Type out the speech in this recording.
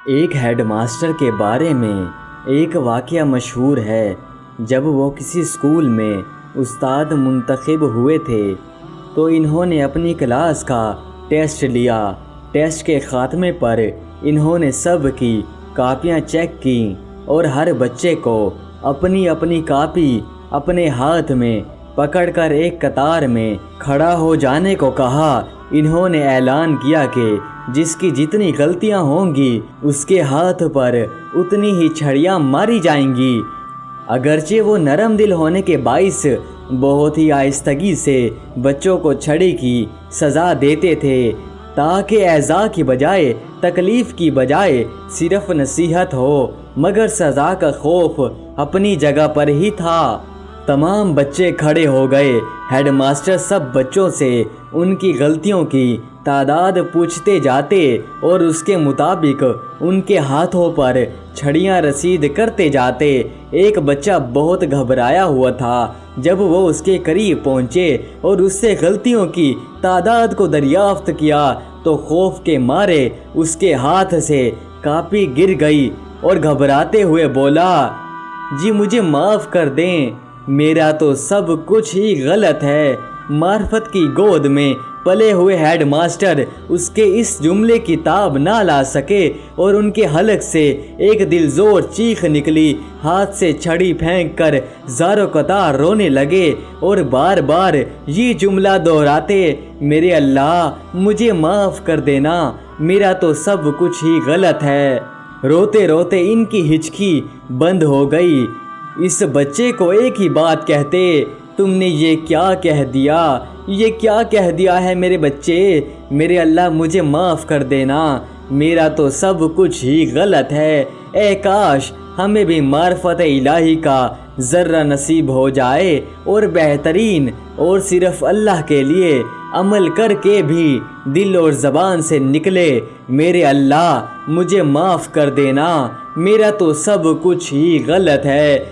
ایک head master کے بارے میں ایک واقعہ مشہور ہے۔ جب وہ کسی اسکول میں استاد منتخب ہوئے تھے تو انہوں نے اپنی کلاس کا ٹیسٹ لیا۔ ٹیسٹ کے خاتمے پر انہوں نے سب کی کاپیاں چیک کیں اور ہر بچے کو اپنی اپنی کاپی اپنے ہاتھ میں پکڑ کر ایک قطار میں کھڑا ہو جانے کو کہا۔ انہوں نے اعلان کیا کہ جس کی جتنی غلطیاں ہوں گی اس کے ہاتھ پر اتنی ہی چھڑیاں ماری جائیں گی۔ اگرچہ وہ نرم دل ہونے کے باعث بہت ہی آہستگی سے بچوں کو چھڑی کی سزا دیتے تھے تاکہ ایذا کی بجائے تکلیف کی بجائے صرف نصیحت ہو، مگر سزا کا خوف اپنی جگہ پر ہی تھا۔ تمام بچے کھڑے ہو گئے۔ ہیڈ ماسٹر سب بچوں سے ان کی غلطیوں کی تعداد پوچھتے جاتے اور اس کے مطابق ان کے ہاتھوں پر چھڑیاں رسید کرتے جاتے۔ ایک بچہ بہت گھبرایا ہوا تھا۔ جب وہ اس کے قریب پہنچے اور اس سے غلطیوں کی تعداد کو دریافت کیا تو خوف کے مارے اس کے ہاتھ سے کاپی گر گئی اور گھبراتے ہوئے بولا، جی مجھے معاف کر دیں، میرا تو سب کچھ ہی غلط ہے۔ معرفت کی گود میں پلے ہوئے ہیڈ ماسٹر اس کے اس جملے کی تاب نہ لا سکے اور ان کے حلق سے ایک دل زور چیخ نکلی۔ ہاتھ سے چھڑی پھینک کر زاروں قطار رونے لگے اور بار بار یہ جملہ دہراتے، میرے اللہ مجھے معاف کر دینا، میرا تو سب کچھ ہی غلط ہے۔ روتے روتے ان کی ہچکی بند ہو گئی۔ اس بچے کو ایک ہی بات کہتے، تم نے یہ کیا کہہ دیا، یہ کیا کہہ دیا ہے میرے بچے، میرے اللہ مجھے معاف کر دینا، میرا تو سب کچھ ہی غلط ہے۔ اے کاش ہمیں بھی معرفت الہی کا ذرہ نصیب ہو جائے اور بہترین اور صرف اللہ کے لیے عمل کر کے بھی دل اور زبان سے نکلے، میرے اللہ مجھے معاف کر دینا، میرا تو سب کچھ ہی غلط ہے۔